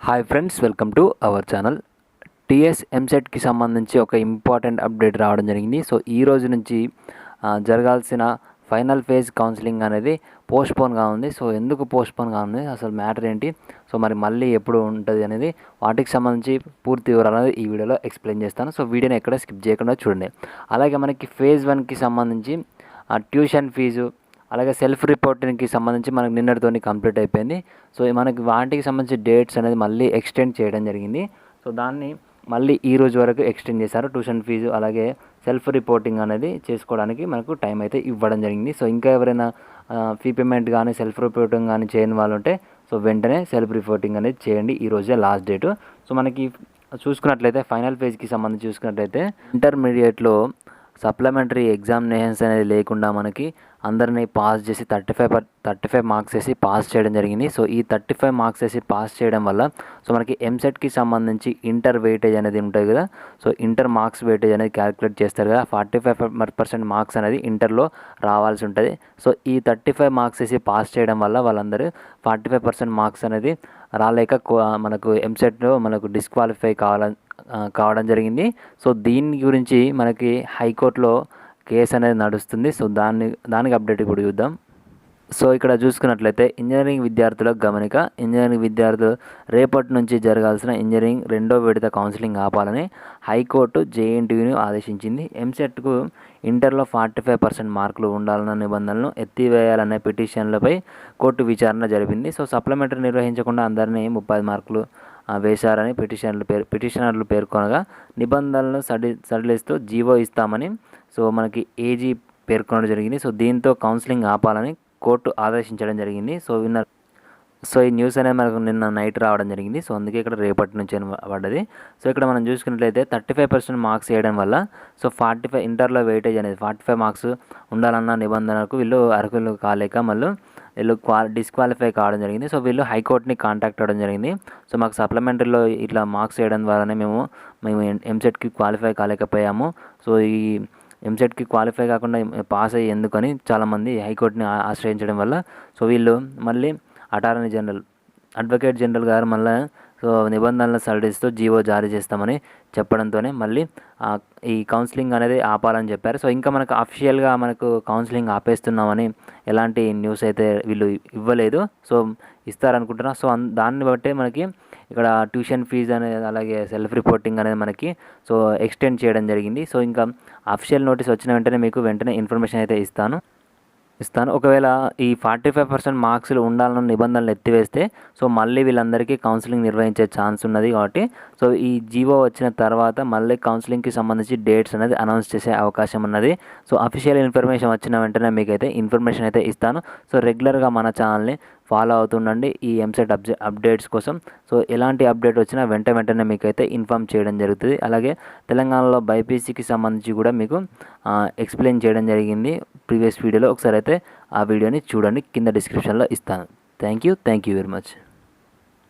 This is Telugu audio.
Hi friends, welcome to our channel. ఎంసెట్కి సంబంధించి ఒక ఇంపార్టెంట్ అప్డేట్ రావడం జరిగింది. సో ఈ రోజు నుంచి జరగాల్సిన ఫైనల్ ఫేజ్ కౌన్సిలింగ్ అనేది పోస్ట్పోన్గా ఉంది. సో ఎందుకు పోస్ట్పోన్గా ఉంది, అసలు మ్యాటర్ ఏంటి, సో మరి మళ్ళీ ఎప్పుడు ఉంటుంది అనేది వాటికి సంబంధించి పూర్తి వివరాలు అనేది ఈ వీడియోలో ఎక్స్ప్లెయిన్ చేస్తాను. సో వీడియోని ఎక్కడ స్కిప్ చేయకుండా చూడండి. అలాగే మనకి ఫేజ్ 1కి సంబంధించి ట్యూషన్ ఫీజు, అలాగే సెల్ఫ్ రిపోర్టింగ్కి సంబంధించి మనకు నిన్నటితోని కంప్లీట్ అయిపోయింది. సో మనకి వాటికి సంబంధించి డేట్స్ అనేది మళ్ళీ ఎక్స్టెండ్ చేయడం జరిగింది. సో దాన్ని మళ్ళీ ఈ రోజు వరకు ఎక్స్టెండ్ చేశారు. ట్యూషన్ ఫీజు అలాగే సెల్ఫ్ రిపోర్టింగ్ అనేది చేసుకోవడానికి మనకు టైం అయితే ఇవ్వడం జరిగింది. సో ఇంకా ఎవరైనా ఫీ పేమెంట్ కానీ సెల్ఫ్ రిపోర్టింగ్ కానీ చేయని వాళ్ళు ఉంటే సో వెంటనే సెల్ఫ్ రిపోర్టింగ్ అనేది చేయండి. ఈ రోజే లాస్ట్ డేటు. సో మనకి చూసుకున్నట్లయితే ఫైనల్ ఫేజ్కి సంబంధించి చూసుకున్నట్లయితే ఇంటర్మీడియట్లో సప్లిమెంటరీ ఎగ్జామినేషన్స్ అనేది లేకుండా మనకి అందరినీ పాస్ చేసి 35 మార్క్స్ వేసి పాస్ చేయడం జరిగింది. సో ఈ 35 మార్క్స్ వేసి పాస్ చేయడం వల్ల సో మనకి ఎంసెట్కి సంబంధించి ఇంటర్ వెయిటేజ్ అనేది ఉంటుంది కదా. సో ఇంటర్ మార్క్స్ వెయిటేజ్ అనేది క్యాలిక్యులేట్ చేస్తారు కదా. 45% మార్క్స్ అనేది ఇంటర్లో రావాల్సి ఉంటుంది. సో ఈ 35 మార్క్స్ వేసి పాస్ చేయడం వల్ల వాళ్ళందరూ 45% మార్క్స్ అనేది రాలేక మనకు ఎంసెట్లో మనకు డిస్క్వాలిఫై కావడం జరిగింది. సో దీని గురించి మనకి హైకోర్టులో కేసు అనేది నడుస్తుంది. సో దానికి అప్డేట్ ఇప్పుడు చూద్దాం. సో ఇక్కడ చూసుకున్నట్లయితే ఇంజనీరింగ్ విద్యార్థులకు గమనిక. ఇంజనీరింగ్ విద్యార్థులు రేపటి నుంచి జరగాల్సిన ఇంజనీరింగ్ 2వ విడత కౌన్సిలింగ్ ఆపాలని హైకోర్టు జేఎన్టీయూని ఆదేశించింది. ఎంసెట్కు ఇంటర్లో 45% మార్కులు ఉండాలన్న నిబంధనలను ఎత్తివేయాలనే పిటిషన్లపై కోర్టు విచారణ జరిపింది. సో సప్లిమెంటరీ నిర్వహించకుండా అందరినీ 30 మార్కులు వేశారని పిటిషనర్లు పేర్కొనగా నిబంధనలను సడలిస్తూ జీవో ఇస్తామని సో మనకి ఏజీ పేర్కొనడం జరిగింది. సో దీంతో కౌన్సిలింగ్ ఆపాలని కోర్టు ఆదేశించడం జరిగింది. సో ఈ న్యూస్ అనేది మనకు నిన్న నైట్ రావడం జరిగింది. సో అందుకే ఇక్కడ రేపటి నుంచి పడ్డది. సో ఇక్కడ మనం చూసుకున్నట్లయితే 35% మార్క్స్ వేయడం వల్ల సో 45 ఇంటర్లో వెయిటేజ్ అనేది 45 మార్క్స్ ఉండాలన్న నిబంధనకు వీళ్ళు అర్హులు కాలేక మళ్ళీ వీళ్ళు డిస్క్వాలిఫై కావడం జరిగింది. సో వీళ్ళు హైకోర్టుని కాంటాక్ట్ అవ్వడం జరిగింది. సో మాకు సప్లిమెంటరీలో ఇట్లా మార్క్స్ వేయడం ద్వారానే మేము ఎంసెట్కి క్వాలిఫై కాలేకపోయాము. సో ఈ ఎంసెట్కి క్వాలిఫై కాకుండా పాస్ అయ్యి ఎందుకని చాలామంది హైకోర్టుని ఆశ్రయించడం వల్ల సో వీళ్ళు మళ్ళీ అటార్నీ జనరల్ అడ్వకేట్ జనరల్ గారు మళ్ళీ సో నిబంధనలను సడలిస్తూ జీవో జారీ చేస్తామని చెప్పడంతోనే మళ్ళీ ఈ కౌన్సిలింగ్ అనేది ఆపాలని చెప్పారు. సో ఇంకా మనకు అఫీషియల్గా మనకు కౌన్సిలింగ్ ఆపేస్తున్నామని ఎలాంటి న్యూస్ అయితే వీళ్ళు ఇవ్వలేదు. సో ఇస్తారనుకుంటున్నా. సో దాన్ని బట్టే మనకి ఇక్కడ ట్యూషన్ ఫీజు అనేది అలాగే సెల్ఫ్ రిపోర్టింగ్ అనేది మనకి సో ఎక్స్టెండ్ చేయడం జరిగింది. సో ఇంకా అఫీషియల్ నోటీస్ వచ్చిన వెంటనే మీకు వెంటనే ఇన్ఫర్మేషన్ అయితే ఇస్తాను. ఒకవేళ ఈ 45% మార్క్స్లు ఉండాలన్న నిబంధనలు ఎత్తివేస్తే సో మళ్ళీ వీళ్ళందరికీ కౌన్సిలింగ్ నిర్వహించే ఛాన్స్ ఉన్నది. కాబట్టి సో ఈ జీవో వచ్చిన తర్వాత మళ్ళీ కౌన్సిలింగ్కి సంబంధించి డేట్స్ అనేది అనౌన్స్ చేసే అవకాశం ఉన్నది. సో అఫీషియల్ ఇన్ఫర్మేషన్ వచ్చిన వెంటనే మీకైతే ఇన్ఫర్మేషన్ అయితే ఇస్తాను. సో రెగ్యులర్గా మన ఛానల్ని ఫాలో అవుతుండండి ఈ ఎంసెట్ అప్డేట్స్ కోసం. సో ఎలాంటి అప్డేట్ వచ్చినా వెంటనే మీకైతే ఇన్ఫామ్ చేయడం జరుగుతుంది. అలాగే తెలంగాణలో బైపీసీకి సంబంధించి కూడా మీకు ఎక్స్ప్లెయిన్ చేయడం జరిగింది ప్రీవియస్ వీడియోలో. ఒకసారి అయితే ఆ వీడియోని చూడండి, కింద డిస్క్రిప్షన్లో ఇస్తాను. Thank you very much.